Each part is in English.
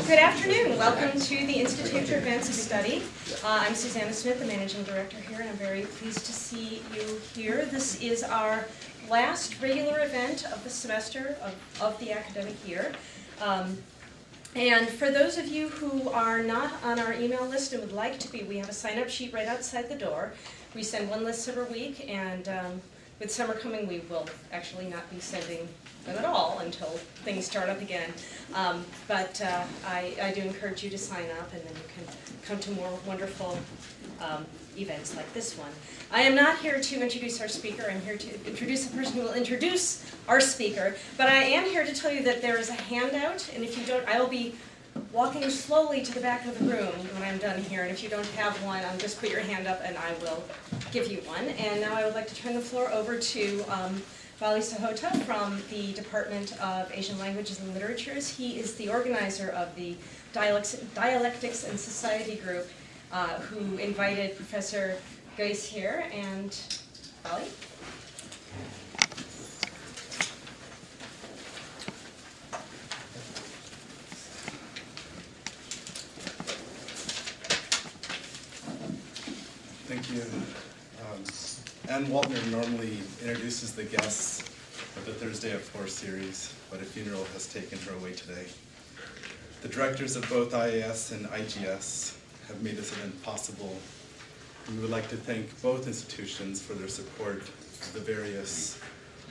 Good afternoon. Welcome to the Institute for Advanced Study. I'm Susanna Smith, the Managing Director here, and I'm very pleased to see you here. This is our last regular event of the semester of the academic year. And for those of you who are not on our email list and would like to be, we have a sign-up sheet right outside the door. We send one listserv a week, and with summer coming, we will actually not be sending them at all until things start up again. But I do encourage you to sign up, and then you can come to more wonderful events like this one. I am not here to introduce our speaker. I'm here to introduce the person who will introduce our speaker. But I am here to tell you that there is a handout, and if you don't, I will be walking slowly to the back of the room when I'm done here. And if you don't have one, just put your hand up and I will give you one. And now I would like to turn the floor over to Bali Sahota from the Department of Asian Languages and Literatures. He is the organizer of the Dialectics and Society group who invited Professor Geuss here. And Bali? Thank you. Ann Waltner normally introduces the guests of the Thursday at 4 series, but a funeral has taken her away today. The directors of both IAS and IGS have made this event possible, and we would like to thank both institutions for their support of the various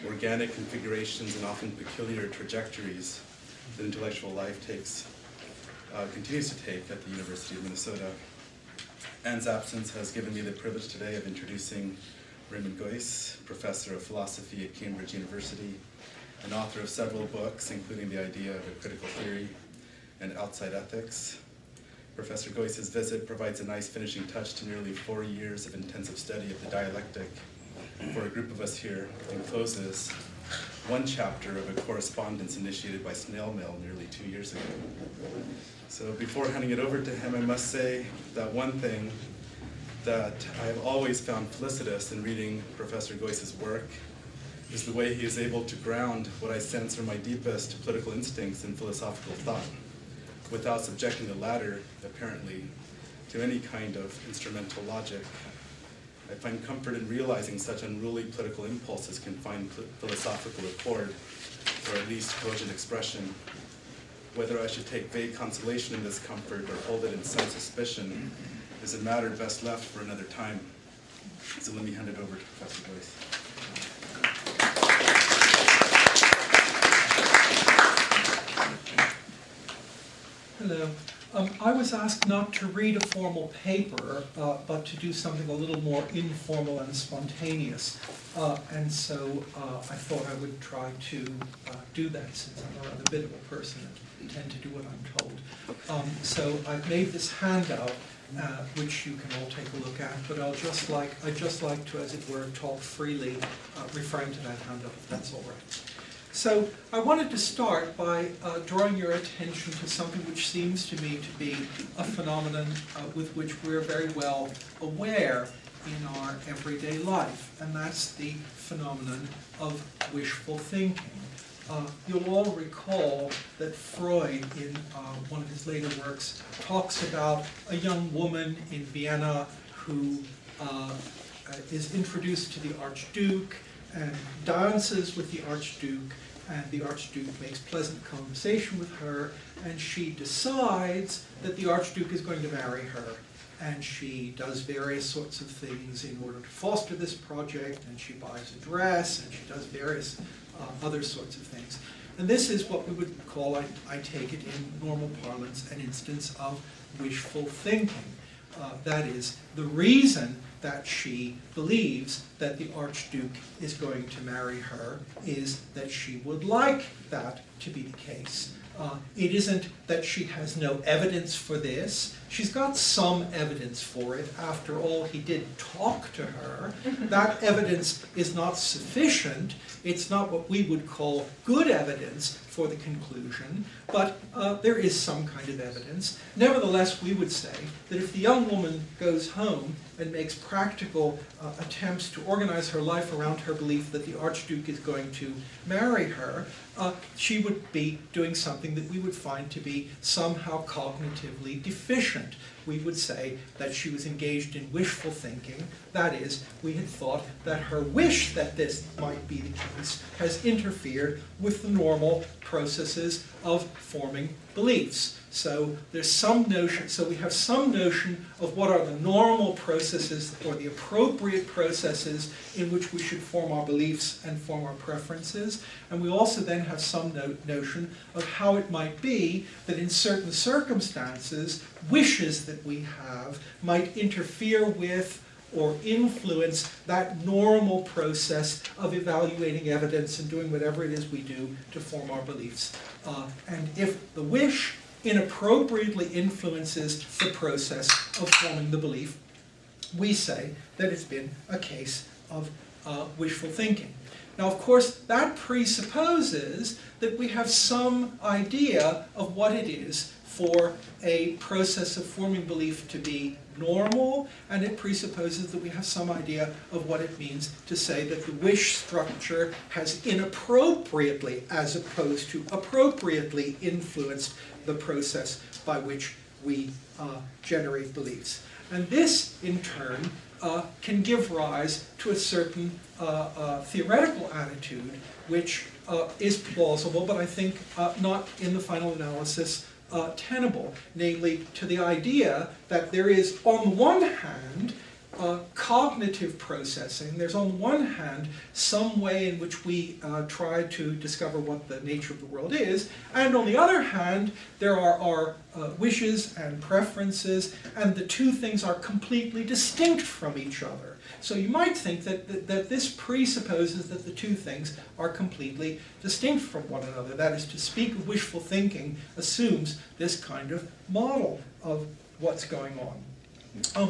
organic configurations and often peculiar trajectories that intellectual life continues to take at the University of Minnesota. Ann's absence has given me the privilege today of introducing Raymond Geuss, professor of philosophy at Cambridge University, and author of several books, including The Idea of a Critical Theory and Outside Ethics. Professor Geuss's visit provides a nice finishing touch to nearly 4 years of intensive study of the dialectic for a group of us here, and closes one chapter of a correspondence initiated by snail mail nearly 2 years ago. So before handing it over to him, I must say that one thing that I have always found felicitous in reading Professor Geuss's work is the way he is able to ground what I sense are my deepest political instincts in philosophical thought, without subjecting the latter, apparently, to any kind of instrumental logic. I find comfort in realizing such unruly political impulses can find philosophical accord, or at least cogent expression. Whether I should take vague consolation in this comfort or hold it in some suspicion is a matter best left for another time. So let me hand it over to Professor Geuss. Hello. I was asked not to read a formal paper, but to do something a little more informal and spontaneous. And so I thought I would try to do that, since I'm a rather bit of a person and tend to do what I'm told. So I've made this handout, which you can all take a look at, but I'd just like to, as it were, talk freely, referring to that handout, if that's all right. So I wanted to start by drawing your attention to something which seems to me to be a phenomenon with which we're very well aware in our everyday life, and that's the phenomenon of wishful thinking. You'll all recall that Freud, in one of his later works, talks about a young woman in Vienna who is introduced to the Archduke and dances with the Archduke, and the Archduke makes pleasant conversation with her, and she decides that the Archduke is going to marry her. And she does various sorts of things in order to foster this project, and she buys a dress, and she does various other sorts of things. And this is what we would call, I take it in normal parlance, an instance of wishful thinking. That is, the reason that she believes that the Archduke is going to marry her is that she would like that to be the case. It isn't that she has no evidence for this, she's got some evidence for it. After all, he did talk to her. That evidence is not sufficient. It's not what we would call good evidence for the conclusion, but there is some kind of evidence. Nevertheless, we would say that if the young woman goes home and makes practical attempts to organize her life around her belief that the Archduke is going to marry her, she would be doing something that we would find to be somehow cognitively deficient. We would say that she was engaged in wishful thinking. That is, we had thought that her wish that this might be the case has interfered with the normal processes of forming beliefs. So there's some notion, so we have some notion of what are the normal processes or the appropriate processes in which we should form our beliefs and form our preferences. And we also then have some notion of how it might be that in certain circumstances, wishes that we have might interfere with or influence that normal process of evaluating evidence and doing whatever it is we do to form our beliefs. And if the wish inappropriately influences the process of forming the belief, we say that it's been a case of wishful thinking. Now, of course, that presupposes that we have some idea of what it is for a process of forming belief to be normal, and it presupposes that we have some idea of what it means to say that the wish structure has inappropriately, as opposed to appropriately, influenced the process by which we generate beliefs. And this, in turn, can give rise to a certain theoretical attitude which is plausible, but I think not in the final analysis tenable, namely to the idea that there is, on the one hand, cognitive processing. There's on the one hand some way in which we try to discover what the nature of the world is, and on the other hand there are our wishes and preferences, and the two things are completely distinct from each other. So you might think that this presupposes that the two things are completely distinct from one another. That is, to speak of wishful thinking assumes this kind of model of what's going on.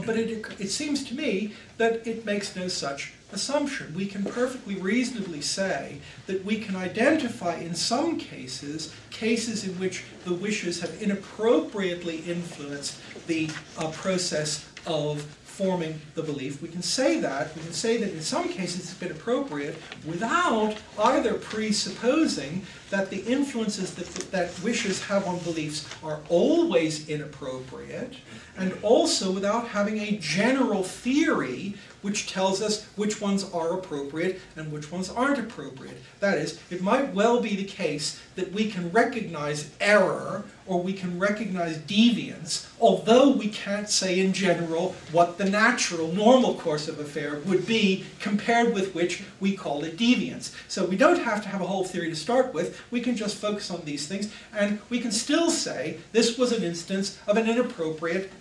But it seems to me that it makes no such assumption. We can perfectly reasonably say that we can identify in some cases in which the wishes have inappropriately influenced the process of forming the belief. We can say that. We can say that in some cases it's been appropriate without either presupposing that the influences that wishes have on beliefs are always inappropriate, and also without having a general theory which tells us which ones are appropriate and which ones aren't appropriate. That is, it might well be the case that we can recognize error or we can recognize deviance, although we can't say in general what the natural, normal course of affair would be, compared with which we call it deviance. So we don't have to have a whole theory to start with. We can just focus on these things, and we can still say this was an instance of an inappropriate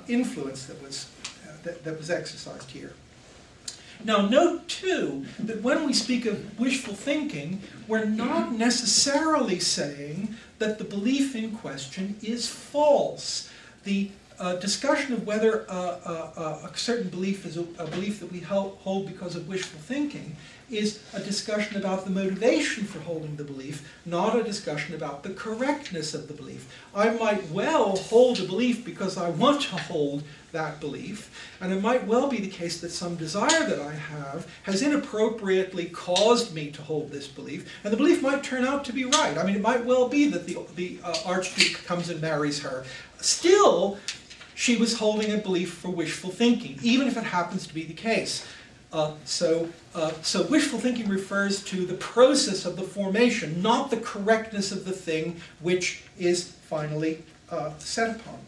influence that was exercised here. Now note too that when we speak of wishful thinking, we're not necessarily saying that the belief in question is false. The discussion of whether a certain belief is a belief that we hold because of wishful thinking is a discussion about the motivation for holding the belief, not a discussion about the correctness of the belief. I might well hold a belief because I want to hold that belief, and it might well be the case that some desire that I have has inappropriately caused me to hold this belief, and the belief might turn out to be right. I mean, it might well be that the Archduke comes and marries her. Still, she was holding a belief for wishful thinking, even if it happens to be the case. So wishful thinking refers to the process of the formation, not the correctness of the thing which is finally set upon.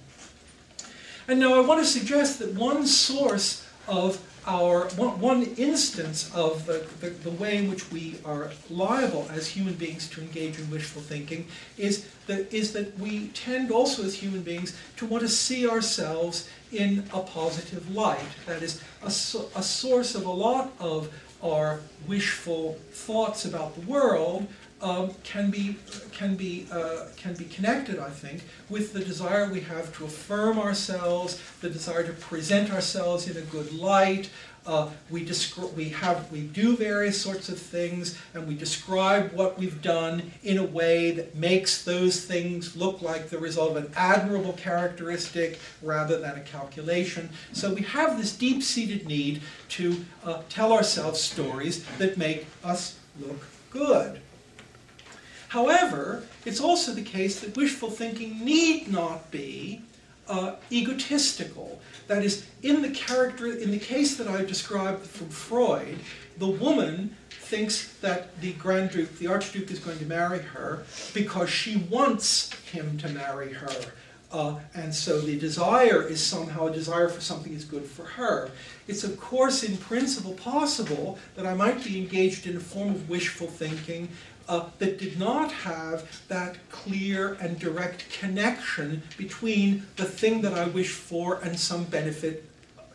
And now I want to suggest that one source of one instance of the way in which we are liable as human beings to engage in wishful thinking is that we tend also as human beings to want to see ourselves in a positive light. That is, a source of a lot of our wishful thoughts about the world can be connected, I think, with the desire we have to affirm ourselves, the desire to present ourselves in a good light. We do various sorts of things, and we describe what we've done in a way that makes those things look like the result of an admirable characteristic rather than a calculation. So we have this deep-seated need to tell ourselves stories that make us look good. However, it's also the case that wishful thinking need not be egotistical. That is, in the case that I described from Freud, the woman thinks that the Grand Duke, the Archduke, is going to marry her because she wants him to marry her. And so the desire is somehow a desire for something that's good for her. It's of course in principle possible that I might be engaged in a form of wishful thinking that did not have that clear and direct connection between the thing that I wish for and some benefit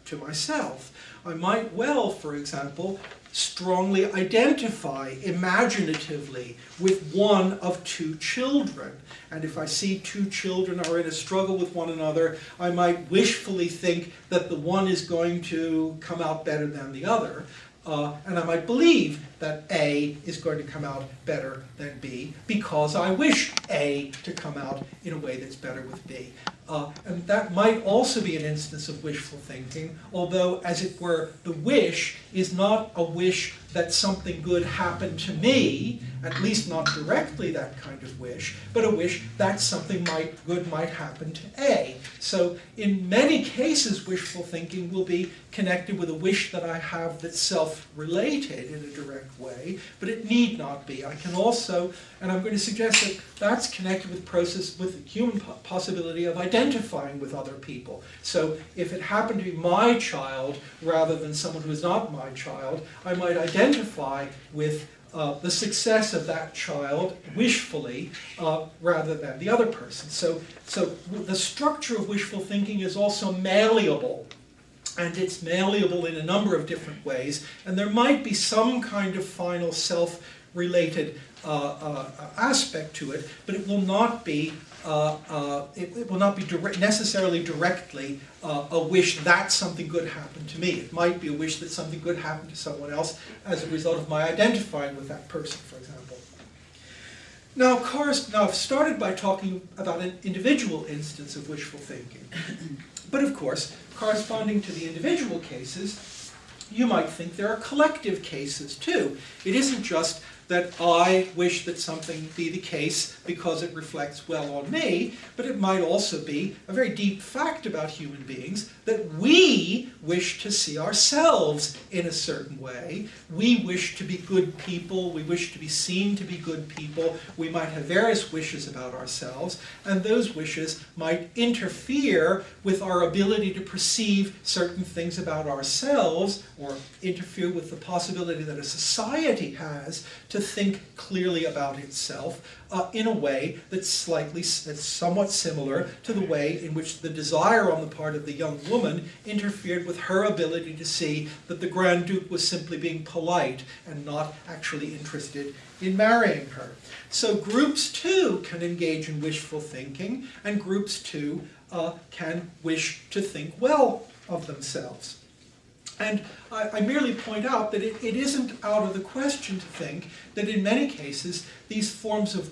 to myself. I might well, for example, strongly identify imaginatively with one of two children. And if I see two children are in a struggle with one another, I might wishfully think that the one is going to come out better than the other. And I might believe that A is going to come out better than B because I wish A to come out in a way that's better with B. And that might also be an instance of wishful thinking, although, as it were, the wish is not a wish that something good happened to me, at least not directly that kind of wish, but a wish that something good might happen to A. So in many cases, wishful thinking will be connected with a wish that I have that's self-related in a direct way, but it need not be. I can also, and I'm going to suggest that that's connected with the human possibility of identifying with other people. So if it happened to be my child rather than someone who is not my child, I might identify with the success of that child wishfully rather than the other person. So the structure of wishful thinking is also malleable. And it's malleable in a number of different ways. And there might be some kind of final self-related aspect to it, but it will not be necessarily directly a wish that something good happened to me. It might be a wish that something good happened to someone else as a result of my identifying with that person, for example. Now, I've started by talking about an individual instance of wishful thinking. But of course, corresponding to the individual cases, you might think there are collective cases too. It isn't just that I wish that something be the case because it reflects well on me, but it might also be a very deep fact about human beings that we wish to see ourselves in a certain way. We wish to be good people. We wish to be seen to be good people. We might have various wishes about ourselves, and those wishes might interfere with our ability to perceive certain things about ourselves, or interfere with the possibility that a society has to think clearly about itself in a way that's somewhat similar to the way in which the desire on the part of the young woman interfered with her ability to see that the Grand Duke was simply being polite and not actually interested in marrying her. So groups too can engage in wishful thinking, and groups too can wish to think well of themselves. And I merely point out that it isn't out of the question to think that in many cases these forms of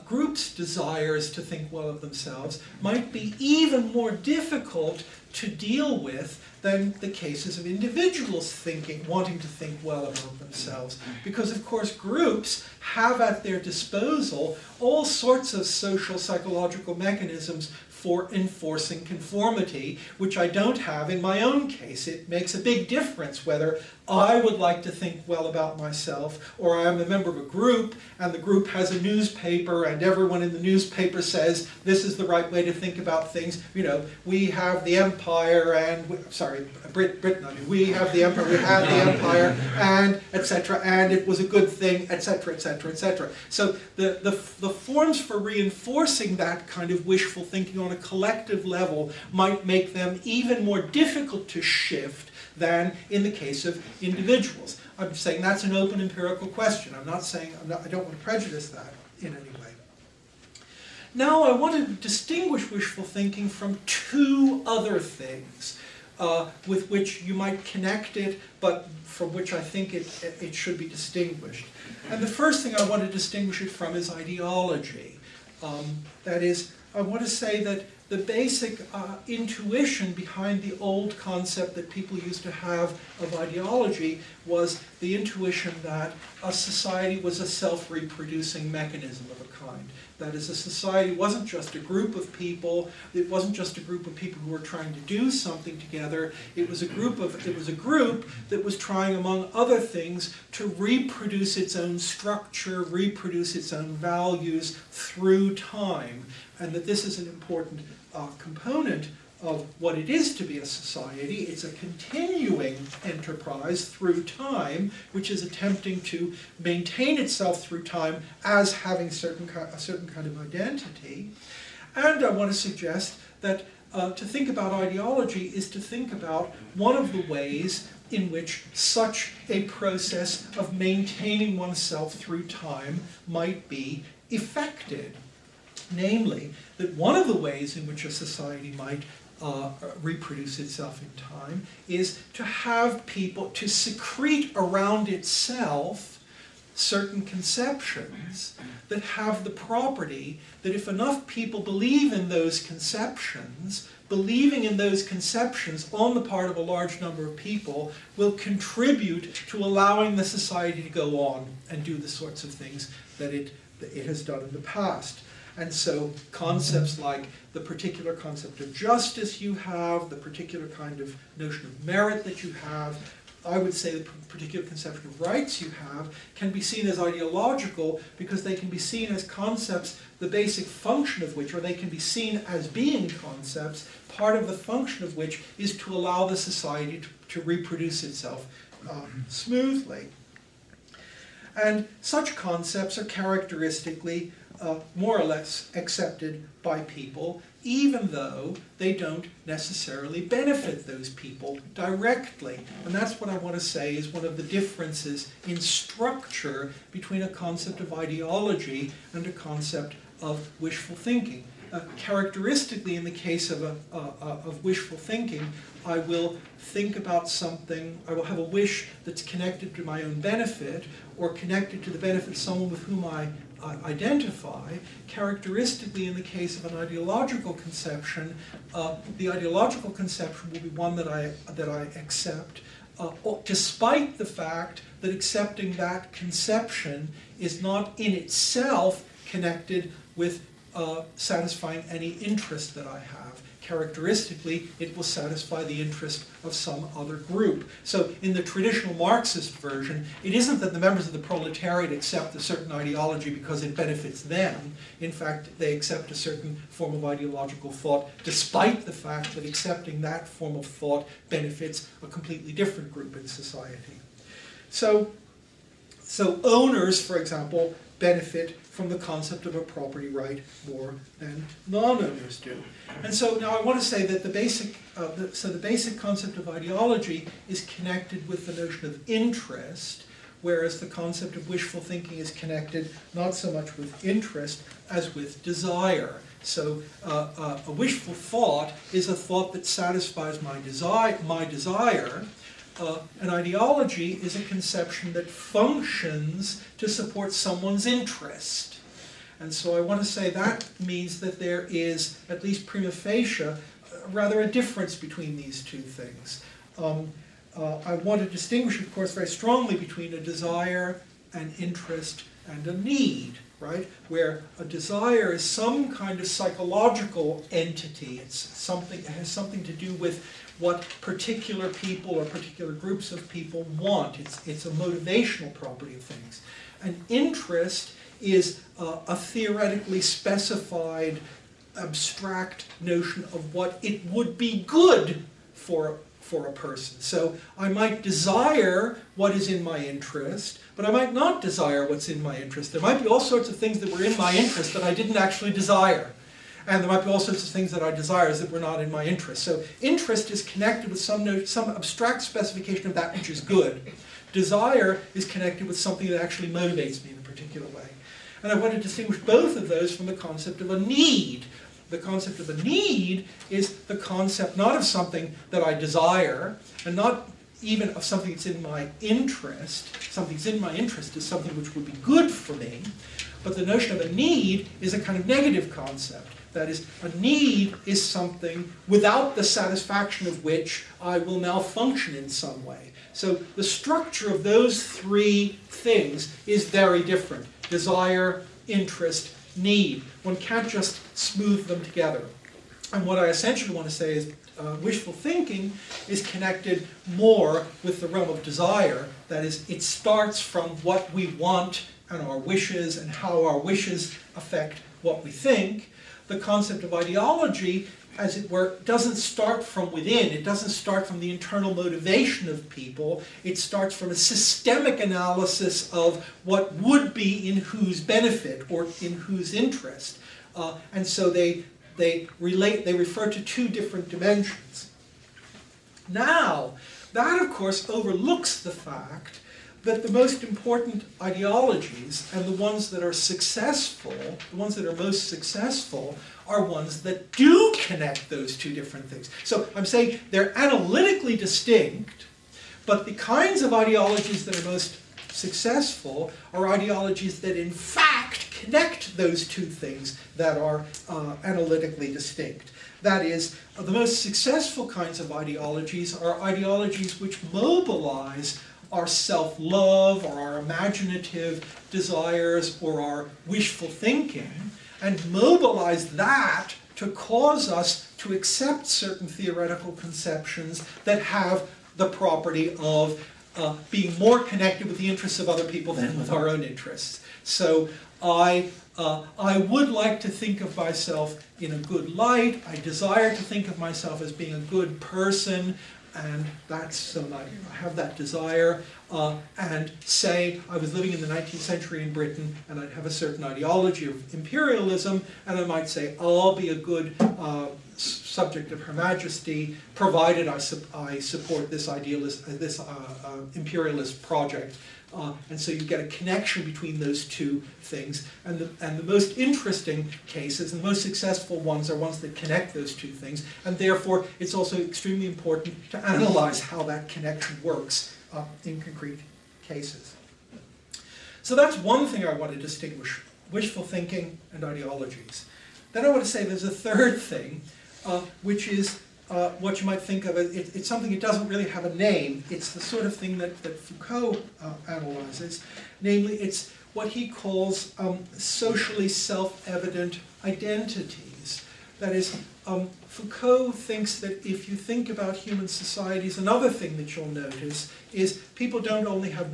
groups' desires to think well of themselves might be even more difficult to deal with than the cases of individuals wanting to think well about themselves. Because of course groups have at their disposal all sorts of social psychological mechanisms for enforcing conformity, which I don't have in my own case. It makes a big difference whether I would like to think well about myself, or I am a member of a group, and the group has a newspaper, and everyone in the newspaper says this is the right way to think about things. You know, we have the empire, and Britain. I mean, we have the empire. We had the empire, and etc. And it was a good thing, etc., etc., etc. So the forms for reinforcing that kind of wishful thinking on a collective level might make them even more difficult to shift than in the case of individuals. I'm saying that's an open empirical question. I'm not saying, I don't want to prejudice that in any way. Now I want to distinguish wishful thinking from two other things with which you might connect it, but from which I think it should be distinguished. And the first thing I want to distinguish it from is ideology. That is, I want to say that the basic intuition behind the old concept that people used to have of ideology was the intuition that a society was a self-reproducing mechanism of a kind. That is, a society wasn't just a group of people, it wasn't just a group of people who were trying to do something together, it was a group that was trying, among other things, to reproduce its own structure, reproduce its own values through time. And that this is an important component of what it is to be a society. It's a continuing enterprise through time, which is attempting to maintain itself through time as having a certain kind of identity. And I want to suggest that to think about ideology is to think about one of the ways in which such a process of maintaining oneself through time might be effected. Namely, that one of the ways in which a society might reproduce itself in time is to have people, to secrete around itself certain conceptions that have the property that if enough people believe in those conceptions, believing in those conceptions on the part of a large number of people will contribute to allowing the society to go on and do the sorts of things that it has done in the past. And so concepts like the particular concept of justice you have, the particular kind of notion of merit that you have, I would say the particular conception of rights you have, can be seen as ideological because they can be seen as concepts, the basic function of which, or they can be seen as being concepts, part of the function of which is to allow the society to reproduce itself smoothly. And such concepts are characteristically more or less accepted by people, even though they don't necessarily benefit those people directly. And that's what I want to say is one of the differences in structure between a concept of ideology and a concept of wishful thinking. Characteristically, in the case of wishful thinking, I will think about something, I will have a wish that's connected to my own benefit or connected to the benefit of someone with whom I identify. Characteristically, in the case of an ideological conception, the ideological conception will be one that I accept, despite the fact that accepting that conception is not in itself connected with satisfying any interest that I have. Characteristically, it will satisfy the interest of some other group. So in the traditional Marxist version, it isn't that the members of the proletariat accept a certain ideology because it benefits them. In fact, they accept a certain form of ideological thought, despite the fact that accepting that form of thought benefits a completely different group in society. So owners, for example, benefit from the concept of a property right more than non-owners do. And so now I want to say that the basic concept of ideology is connected with the notion of interest, whereas the concept of wishful thinking is connected not so much with interest as with desire. So a wishful thought is a thought that satisfies my desire. An ideology is a conception that functions to support someone's interest. And so I want to say that means that there is, at least prima facie, rather a difference between these two things. I want to distinguish, of course, very strongly between a desire, an interest, and a need, right? Where a desire is some kind of psychological entity. It has something to do with what particular people or particular groups of people want. It's a motivational property of things. An interest is a theoretically specified, abstract notion of what it would be good for a person. So I might desire what is in my interest, but I might not desire what's in my interest. There might be all sorts of things that were in my interest that I didn't actually desire. And there might be all sorts of things that I desire that were not in my interest. So interest is connected with some abstract specification of that which is good. desire is connected with something that actually motivates me in a particular way. And I want to distinguish both of those from the concept of a need. The concept of a need is the concept not of something that I desire, and not even of something that's in my interest. Something that's in my interest is something which would be good for me. But the notion of a need is a kind of negative concept. That is, a need is something without the satisfaction of which I will malfunction in some way. So the structure of those three things is very different. Desire, interest, need. One can't just smooth them together. And what I essentially want to say is wishful thinking is connected more with the realm of desire. That is, it starts from what we want and our wishes and how our wishes affect what we think. The concept of ideology, as it were, doesn't start from within. It doesn't start from the internal motivation of people. It starts from a systemic analysis of what would be in whose benefit or in whose interest. And so they refer to two different dimensions. Now, that of course overlooks the fact that the most important ideologies and the ones that are successful, the ones that are most successful, are ones that do connect those two different things. So I'm saying they're analytically distinct, but the kinds of ideologies that are most successful are ideologies that in fact connect those two things that are analytically distinct. That is, the most successful kinds of ideologies are ideologies which mobilize our self-love or our imaginative desires or our wishful thinking, and mobilize that to cause us to accept certain theoretical conceptions that have the property of being more connected with the interests of other people than with our own interests. So I would like to think of myself in a good light. I desire to think of myself as being a good person, and that's so I have that desire. And say I was living in the 19th century in Britain, and I'd have a certain ideology of imperialism, and I might say, I'll be a good subject of Her Majesty, provided I support this imperialist project. And so you get a connection between those two things. And the most interesting cases, and the most successful ones, are ones that connect those two things. And therefore, it's also extremely important to analyze how that connection works in concrete cases. So that's one thing I want to distinguish, wishful thinking and ideologies. Then I want to say there's a third thing, which is what you might think of as, it's something that doesn't really have a name. It's the sort of thing that Foucault analyzes. Namely, it's what he calls socially self-evident identities. That is, Foucault thinks that if you think about human societies, another thing that you'll notice is people don't only have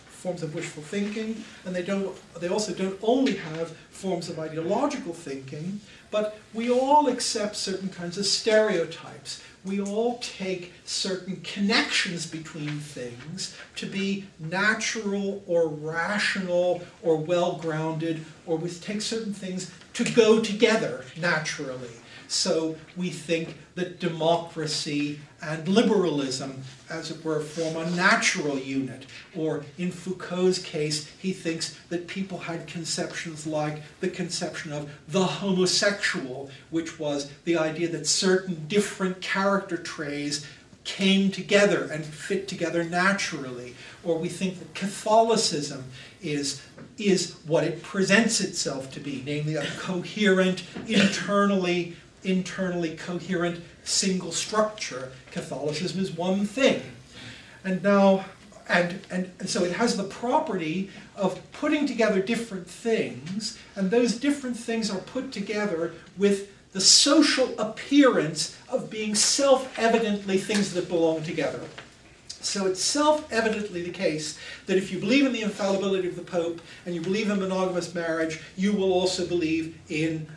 forms of wishful thinking, and they also don't only have forms of ideological thinking, but we all accept certain kinds of stereotypes. We all take certain connections between things to be natural or rational or well-grounded, or we take certain things to go together naturally. So we think that democracy and liberalism, as it were, form a natural unit. Or in Foucault's case, he thinks that people had conceptions like the conception of the homosexual, which was the idea that certain different character traits came together and fit together naturally. Or we think that Catholicism is what it presents itself to be, namely a coherent, internally coherent single structure. Catholicism is one thing. And now, and so it has the property of putting together different things, and those different things are put together with the social appearance of being self-evidently things that belong together. So it's self-evidently the case that if you believe in the infallibility of the Pope and you believe in monogamous marriage, you will also believe in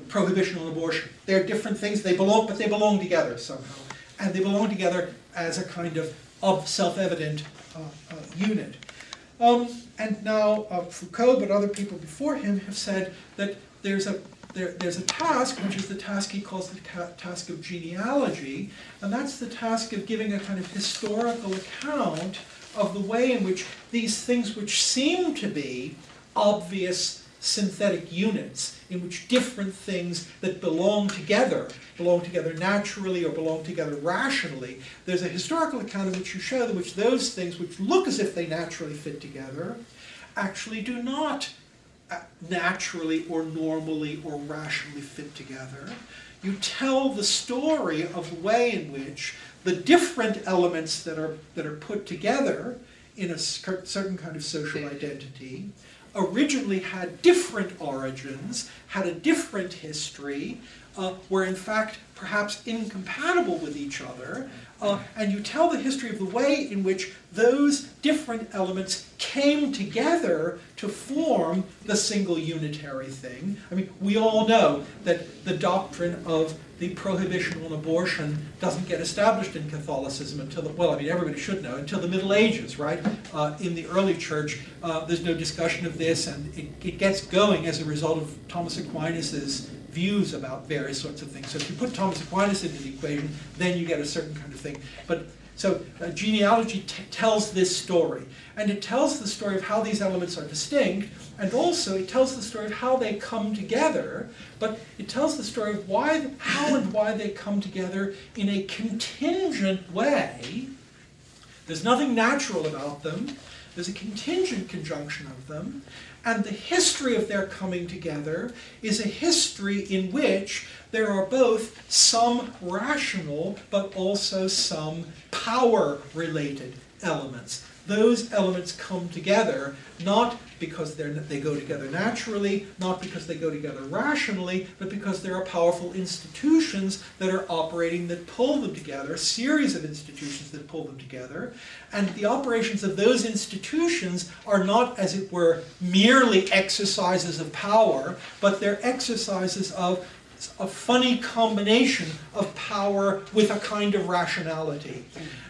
prohibition on abortion. They're different things, but they belong together somehow. And they belong together as a kind of self-evident unit. And now Foucault, but other people before him, have said that there's there's a task, which is the task he calls the task of genealogy, and that's the task of giving a kind of historical account of the way in which these things which seem to be obvious synthetic units, in which different things that belong together naturally or belong together rationally, there's a historical account in which you show in which those things which look as if they naturally fit together actually do not naturally or normally or rationally fit together. You tell the story of the way in which the different elements that are put together in a certain kind of social identity originally had different origins, had a different history, were in fact perhaps incompatible with each other, and you tell the history of the way in which those different elements came together to form the single unitary thing. I mean, we all know that the doctrine of the prohibition on abortion doesn't get established in Catholicism until, everybody should know, until the Middle Ages, right? In the early church, there's no discussion of this, and it gets going as a result of Thomas Aquinas's views about various sorts of things. So if you put Thomas Aquinas into the equation, then you get a certain kind of thing. But so genealogy tells this story, and it tells the story of how these elements are distinct, and also it tells the story of how they come together, but it tells the story of how and why they come together in a contingent way. There's nothing natural about them. There's a contingent conjunction of them, and the history of their coming together is a history in which there are both some rational but also some power-related elements. Those elements come together not because they go together naturally, not because they go together rationally, but because there are powerful institutions that are operating that pull them together, a series of institutions that pull them together. And the operations of those institutions are not, as it were, merely exercises of power, but they're exercises of a funny combination of power with a kind of rationality.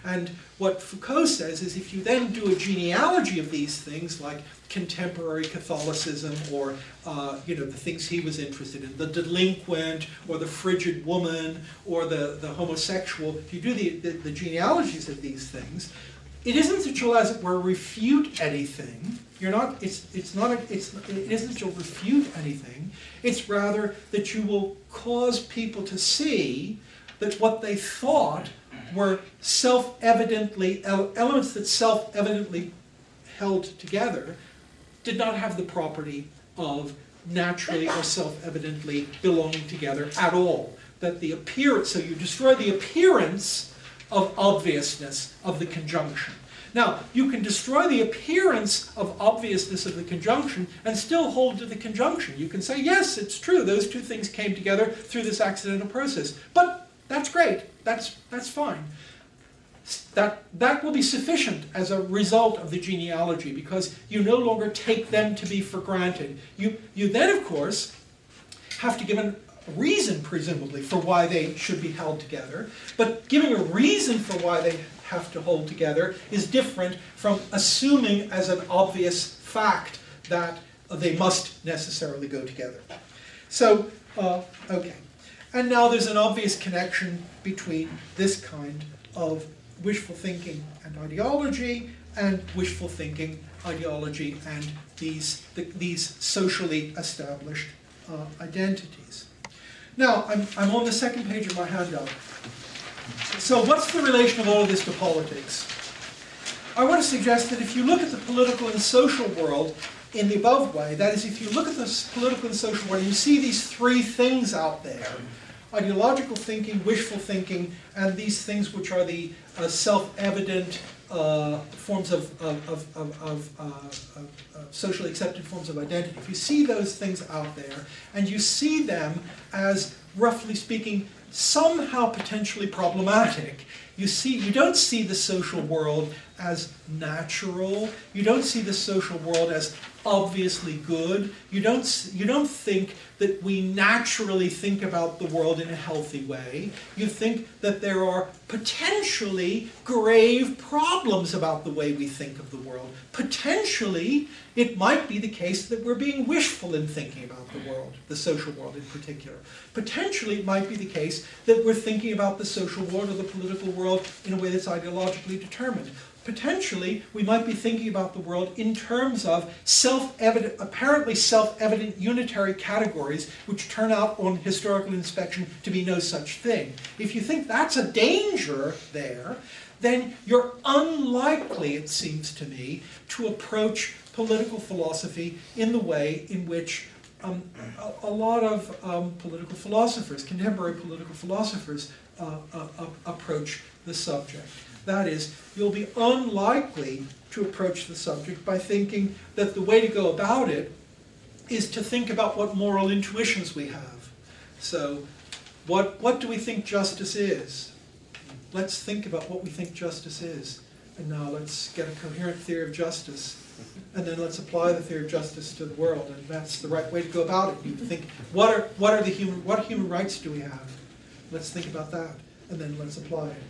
And what Foucault says is if you then do a genealogy of these things, like contemporary Catholicism or the things he was interested in, the delinquent or the frigid woman or the homosexual, if you do the genealogies of these things, it isn't that you'll, as it were, refute anything. It isn't that you'll refute anything. It's rather that you will cause people to see that what they thought were self-evidently, elements that self-evidently held together, did not have the property of naturally or self-evidently belonging together at all. That the appearance, so you destroy the appearance of obviousness of the conjunction. Now, you can destroy the appearance of obviousness of the conjunction and still hold to the conjunction. You can say, yes, it's true, those two things came together through this accidental process. But that's great, that's fine. That will be sufficient as a result of the genealogy because you no longer take them to be for granted. You then, of course, have to give a reason, presumably, for why they should be held together. But giving a reason for why they have to hold together is different from assuming as an obvious fact that they must necessarily go together. So, okay. And now there's an obvious connection between this kind of wishful thinking and ideology, and wishful thinking, ideology, and these socially established identities. Now, I'm on the second page of my handout. So what's the relation of all of this to politics? I want to suggest that if you look at the political and social world in the above way, that is, if you look at the political and social world, you see these three things out there: ideological thinking, wishful thinking, and these things which are the self-evident forms of socially accepted forms of identity. If you see those things out there, and you see them as, roughly speaking, somehow potentially problematic, you don't see the social world as natural, you don't see the social world as obviously good. You don't think that we naturally think about the world in a healthy way. You think that there are potentially grave problems about the way we think of the world. Potentially, it might be the case that we're being wishful in thinking about the world, the social world in particular. Potentially, it might be the case that we're thinking about the social world or the political world in a way that's ideologically determined. Potentially, we might be thinking about the world in terms of apparently self-evident unitary categories which turn out on historical inspection to be no such thing. If you think that's a danger there, then you're unlikely, it seems to me, to approach political philosophy in the way in which a lot of political philosophers, contemporary political philosophers, approach the subject. That is, you'll be unlikely to approach the subject by thinking that the way to go about it is to think about what moral intuitions we have. So, what do we think justice is? Let's think about what we think justice is. And now let's get a coherent theory of justice. And then let's apply the theory of justice to the world. And that's the right way to go about it. You think, what human rights do we have? Let's think about that. And then let's apply it.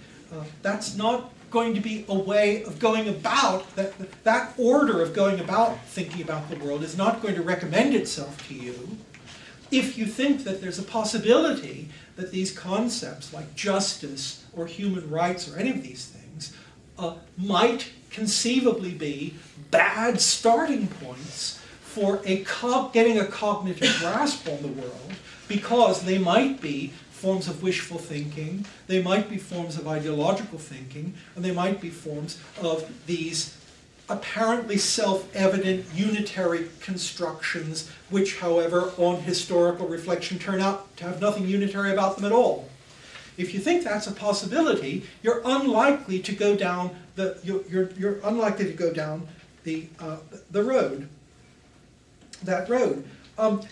That's not going to be a way of going about, that order of going about thinking about the world is not going to recommend itself to you if you think that there's a possibility that these concepts like justice or human rights or any of these things might conceivably be bad starting points for getting a cognitive grasp on the world, because they might be forms of wishful thinking, they might be forms of ideological thinking, and they might be forms of these apparently self-evident unitary constructions which, however, on historical reflection turn out to have nothing unitary about them at all. If you think that's a possibility, you're unlikely to go down the road, that road.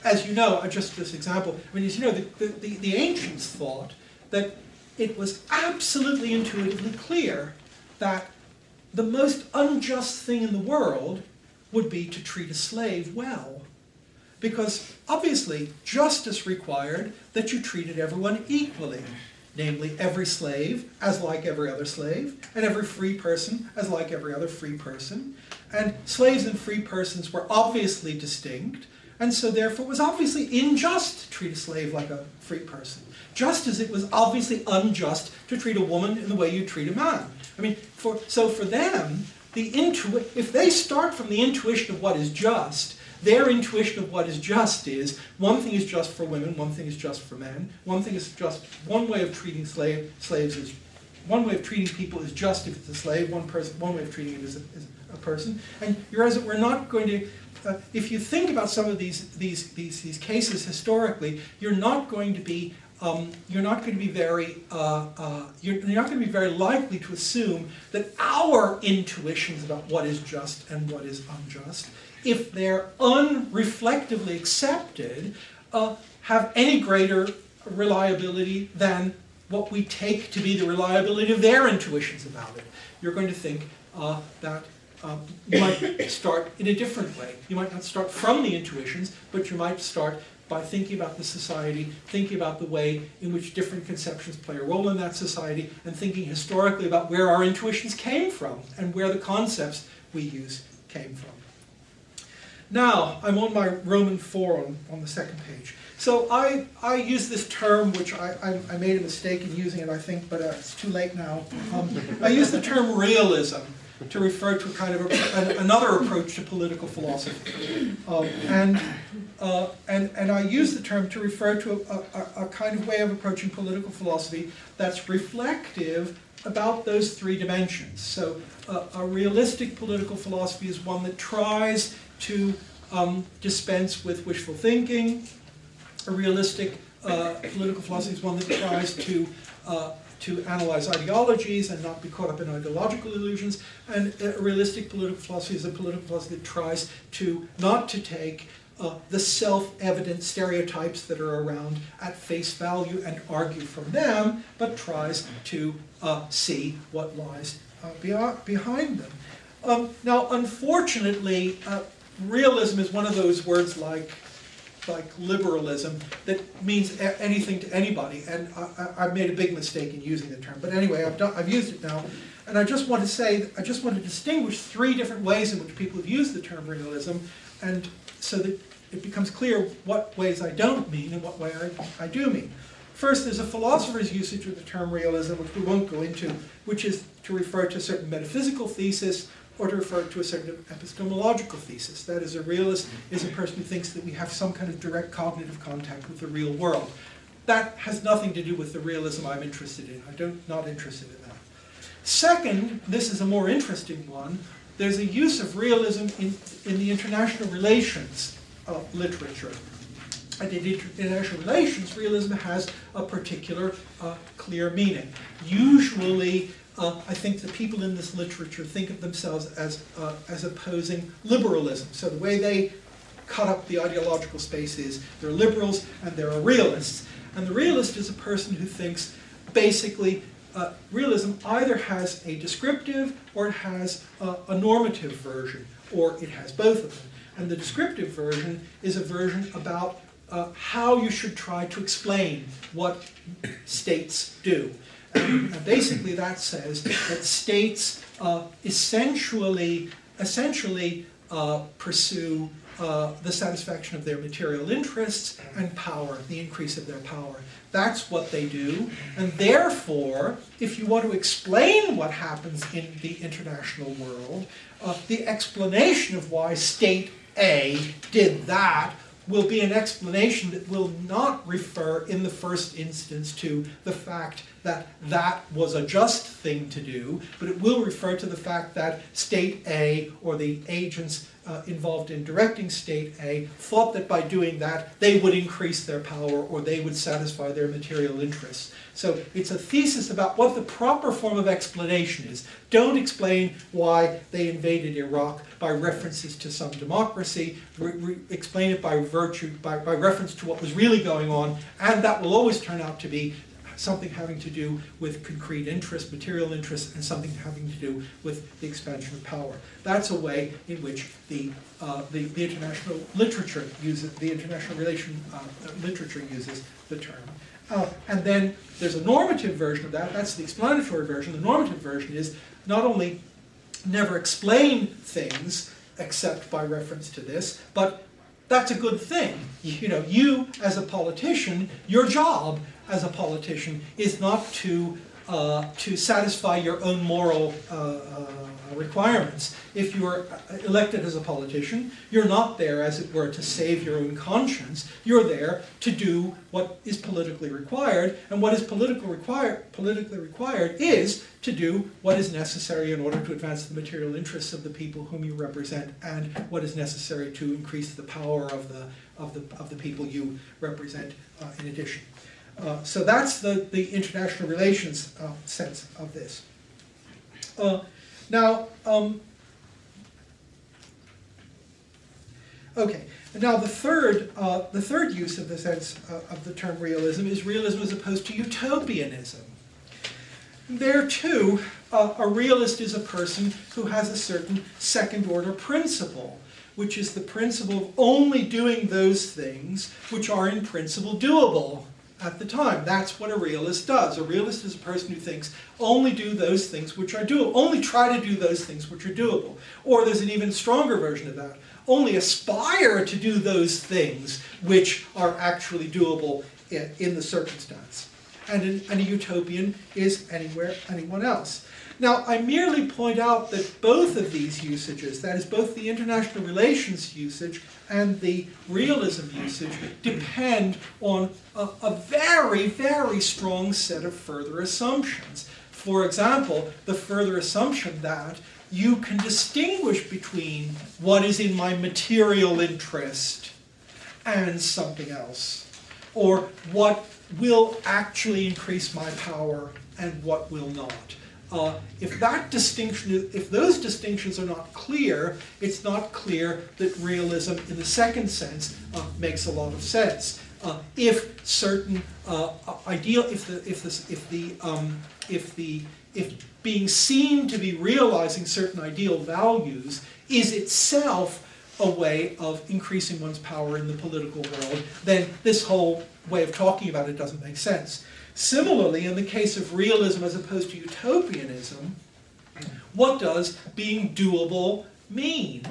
As you know, just this example, as you know, the ancients thought that it was absolutely intuitively clear that the most unjust thing in the world would be to treat a slave well. Because obviously justice required that you treated everyone equally. Namely, every slave as like every other slave, and every free person as like every other free person. And slaves and free persons were obviously distinct, and so therefore it was obviously unjust to treat a slave like a free person. Just as it was obviously unjust to treat a woman in the way you treat a man. So for them, if they start from the intuition of what is just, their intuition of what is just is, one thing is just for women, one thing is just for men, one thing is just, one way of treating slaves is, one way of treating people is just if it's a slave, one way of treating it is a person. And whereas we're not going to, if you think about some of these cases historically, you're not going to be very likely to assume that our intuitions about what is just and what is unjust, if they're unreflectively accepted, have any greater reliability than what we take to be the reliability of their intuitions about it. You're going to think that you might start in a different way. You might not start from the intuitions, but you might start by thinking about the society, thinking about the way in which different conceptions play a role in that society, and thinking historically about where our intuitions came from and where the concepts we use came from. Now, I'm on my Roman 4 on the second page. So I use this term, which I made a mistake in using it, I think, but it's too late now. I use the term realism to refer to kind of another approach to political philosophy. And I use the term to refer to a kind of way of approaching political philosophy that's reflective about those three dimensions. So a realistic political philosophy is one that tries to dispense with wishful thinking. A realistic political philosophy is one that tries to analyze ideologies and not be caught up in ideological illusions. And a realistic political philosophy is a political philosophy that tries to not to take the self-evident stereotypes that are around at face value and argue from them, but tries to see what lies behind them. Now, unfortunately, realism is one of those words like liberalism that means anything to anybody, and I made a big mistake in using the term. But anyway, I've used it now, and I just want to distinguish three different ways in which people have used the term realism, and so that it becomes clear what ways I don't mean and what way I do mean. First, there's a philosopher's usage of the term realism, which we won't go into, which is to refer to a certain metaphysical thesis or to refer to a certain epistemological thesis. That is, a realist is a person who thinks that we have some kind of direct cognitive contact with the real world. That has nothing to do with the realism I'm interested in. I'm not interested in that. Second, this is a more interesting one, there's a use of realism in the international relations literature. And in international relations, realism has a particular clear meaning. Usually, I think the people in this literature think of themselves as opposing liberalism. So the way they cut up the ideological space is there are liberals and there are realists. And the realist is a person who thinks basically realism either has a descriptive or it has a normative version, or it has both of them. And the descriptive version is a version about how you should try to explain what states do. And basically that says that states essentially pursue the satisfaction of their material interests and power, the increase of their power. That's what they do. And therefore, if you want to explain what happens in the international world, the explanation of why state A did that will be an explanation that will not refer in the first instance to the fact that that was a just thing to do, but it will refer to the fact that state A or the agents involved in directing state A thought that by doing that they would increase their power or they would satisfy their material interests. So it's a thesis about what the proper form of explanation is. Don't explain why they invaded Iraq by references to some democracy. Explain it by reference to what was really going on, and that will always turn out to be something having to do with concrete interest, material interest, and something having to do with the expansion of power. That's a way in which the international literature uses, the international relation literature uses the term. And then there's a normative version of that. That's the explanatory version. The normative version is not only never explain things except by reference to this, but that's a good thing. You know, you as a politician, your job as a politician is not to satisfy your own moral requirements. If you are elected as a politician, you're not there, as it were, to save your own conscience. You're there to do what is politically required, and what is politically required is to do what is necessary in order to advance the material interests of the people whom you represent, and what is necessary to increase the power of the people you represent in addition. So that's the international relations sense of this. Now the third use of the sense of the term realism is realism as opposed to utopianism. There too, a realist is a person who has a certain second-order principle, which is the principle of only doing those things which are in principle doable at the time. That's what a realist does. A realist is a person who thinks only do those things which are doable, only try to do those things which are doable. Or there's an even stronger version of that. Only aspire to do those things which are actually doable in the circumstance. And a utopian is anyone else. Now, I merely point out that both of these usages, that is both the international relations usage and the realism usage, depend on a very, very strong set of further assumptions. For example, the further assumption that you can distinguish between what is in my material interest and something else, or what will actually increase my power and what will not. If those distinctions are not clear, it's not clear that realism, in the second sense, makes a lot of sense. If certain if being seen to be realizing certain ideal values is itself a way of increasing one's power in the political world, then this whole way of talking about it doesn't make sense. Similarly, in the case of realism as opposed to utopianism, what does being doable mean?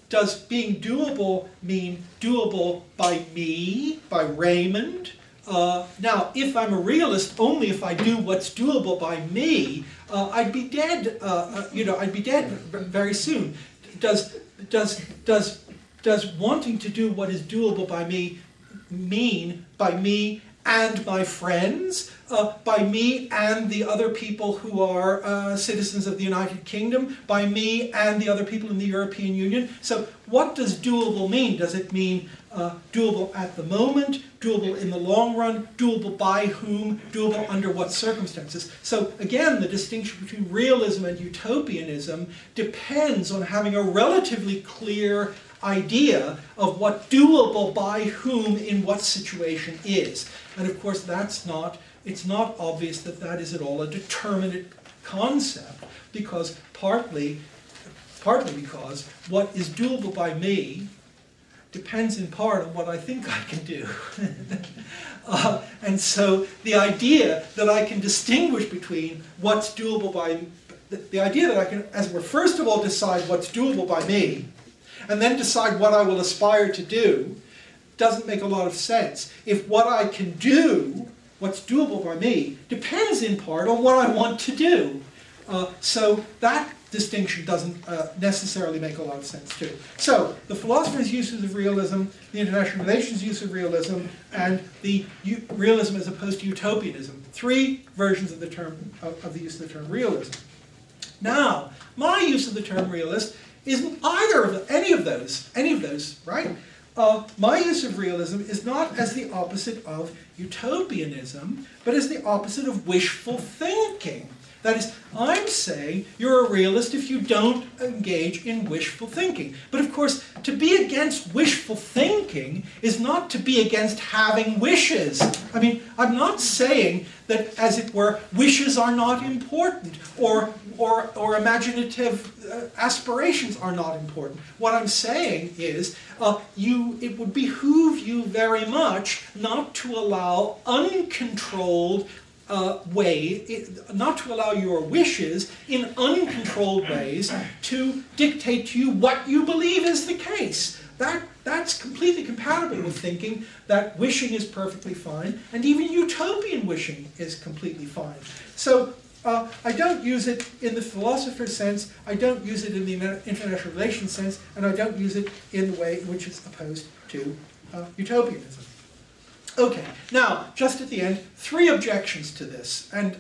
Does being doable mean doable by me, by Raymond? Now, if I'm a realist, only if I do what's doable by me, I'd be dead. I'd be dead very soon. Does wanting to do what is doable by me mean by me and my friends, by me and the other people who are citizens of the United Kingdom, by me and the other people in the European Union? So what does doable mean? Does it mean doable at the moment, doable in the long run, doable by whom, doable under what circumstances? So again, the distinction between realism and utopianism depends on having a relatively clear idea of what doable by whom in what situation is. And of course it's not obvious that that is at all a determinate concept, because partly because what is doable by me depends in part on what I think I can do. And so the idea that I can distinguish between what's doable by, the idea that I can, as it were, first of all decide what's doable by me, and then decide what I will aspire to do, doesn't make a lot of sense. If what I can do, what's doable by me, depends in part on what I want to do. So that distinction doesn't necessarily make a lot of sense too. So the philosopher's uses of realism, the international relations use of realism, and the realism as opposed to utopianism. Three versions of the term of the use of the term realism. Now, my use of the term realist isn't either of any of those, right? My use of realism is not as the opposite of utopianism, but as the opposite of wishful thinking. That is, I'm saying you're a realist if you don't engage in wishful thinking. But of course, to be against wishful thinking is not to be against having wishes. I mean, I'm not saying that, as it were, wishes are not important, or imaginative aspirations are not important. What I'm saying is, it would behoove you very much not to allow uncontrolled not to allow your wishes in uncontrolled ways to dictate to you what you believe is the case. That's completely compatible with thinking that wishing is perfectly fine, and even utopian wishing is completely fine. So I don't use it in the philosopher's sense, I don't use it in the international relations sense, and I don't use it in the way in which it's opposed to utopianism. Okay, now, just at the end, 3 objections to this, and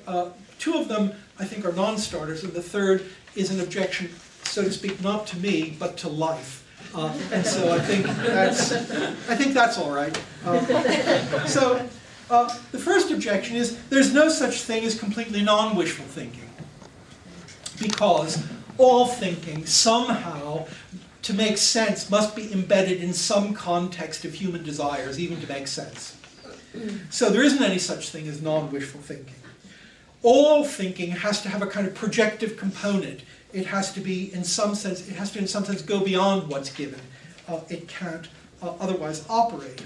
2 of them, I think, are non-starters, and the third is an objection, so to speak, not to me, but to life. And so I think that's all right. The first objection is, there's no such thing as completely non-wishful thinking, because all thinking, somehow, to make sense, must be embedded in some context of human desires, even to make sense. So there isn't any such thing as non-wishful thinking. All thinking has to have a kind of projective component. It has to be, in some sense, go beyond what's given. It can't otherwise operate.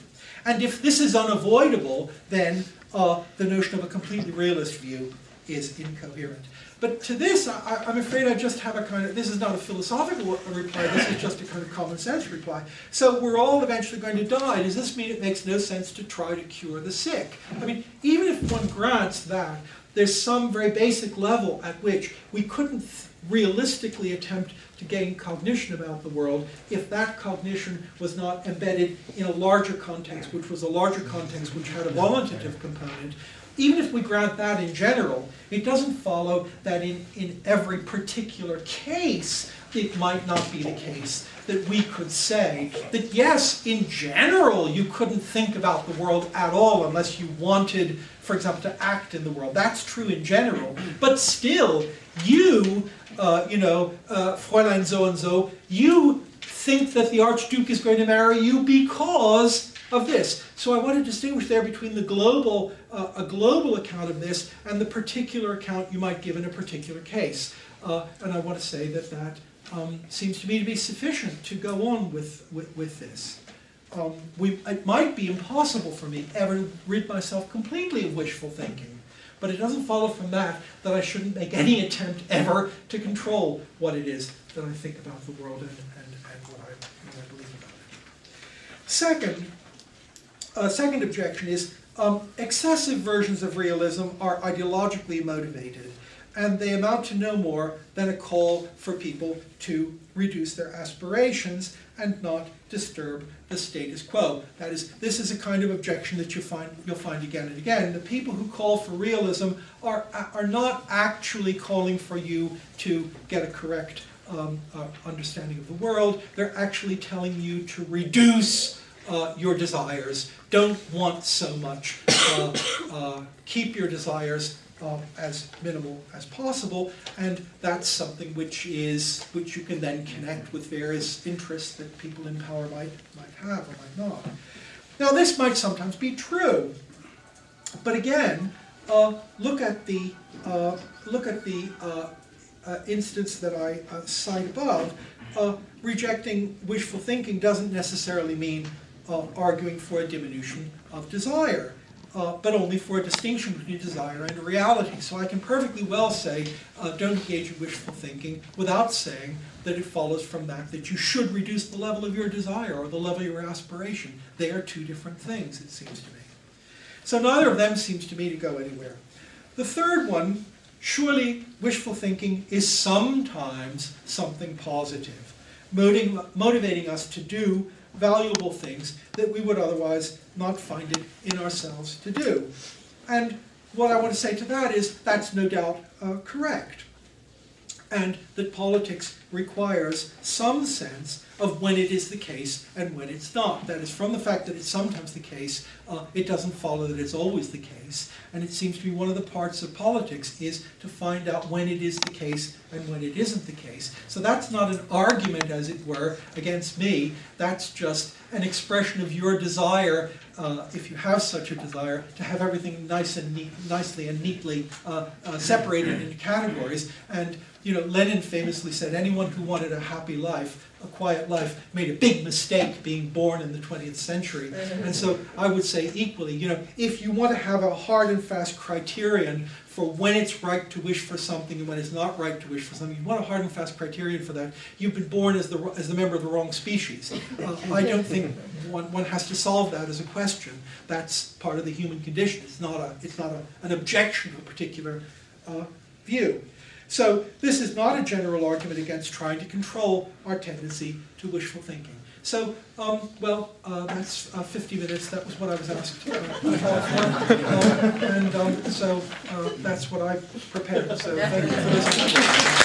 And if this is unavoidable, then the notion of a completely realist view is incoherent. But to this, I'm afraid I just have a kind of, this is not a philosophical reply, this is just a kind of common sense reply. So we're all eventually going to die. Does this mean it makes no sense to try to cure the sick? I mean, even if one grants that, there's some very basic level at which we couldn't realistically attempt to gain cognition about the world if that cognition was not embedded in a larger context, which was a larger context which had a voluntative component. Even if we grant that in general, it doesn't follow that in every particular case it might not be the case that we could say that yes, in general you couldn't think about the world at all unless you wanted, for example, to act in the world. That's true in general. But still, you, Fräulein so-and-so, you think that the Archduke is going to marry you because of this. So I want to distinguish there between the global, a global account of this and the particular account you might give in a particular case. And I want to say that seems to me to be sufficient to go on with this. It might be impossible for me ever to rid myself completely of wishful thinking, but it doesn't follow from that that I shouldn't make any attempt ever to control what it is that I think about the world and what I believe about it. Second objection is excessive versions of realism are ideologically motivated, and they amount to no more than a call for people to reduce their aspirations and not disturb the status quo. That is, this is a kind of objection that you'll find again and again. The people who call for realism are not actually calling for you to get a correct understanding of the world. They're actually telling you to reduce your desires. Don't want so much. Keep your desires as minimal as possible, and that's something which you can then connect with various interests that people in power might have or might not. Now, this might sometimes be true, but again, look at the instance that I cite above. Rejecting wishful thinking doesn't necessarily mean arguing for a diminution of desire, but only for a distinction between desire and reality. So I can perfectly well say, don't engage in wishful thinking, without saying that it follows from that you should reduce the level of your desire or the level of your aspiration. They are two different things, it seems to me. So neither of them seems to me to go anywhere. The third one, surely wishful thinking is sometimes something positive, motivating us to do valuable things that we would otherwise not find it in ourselves to do. And what I want to say to that is that's no doubt correct. And that politics requires some sense of when it is the case and when it's not. That is, from the fact that it's sometimes the case, it doesn't follow that it's always the case. And it seems to be one of the parts of politics is to find out when it is the case and when it isn't the case. So that's not an argument, as it were, against me. That's just an expression of your desire, if you have such a desire, to have everything nicely and neatly separated into categories. And Lenin famously said, anyone who wanted a happy life, a quiet life, made a big mistake being born in the 20th century. And so I would say equally, if you want to have a hard and fast criterion for when it's right to wish for something and when it's not right to wish for something, you want a hard and fast criterion for that, you've been born as the member of the wrong species. I don't think one has to solve that as a question. That's part of the human condition. It's not an objection to a particular view. So this is not a general argument against trying to control our tendency to wishful thinking. So, that's 50 minutes. That was what I was asked to talk for. So that's what I prepared. So thank you for listening.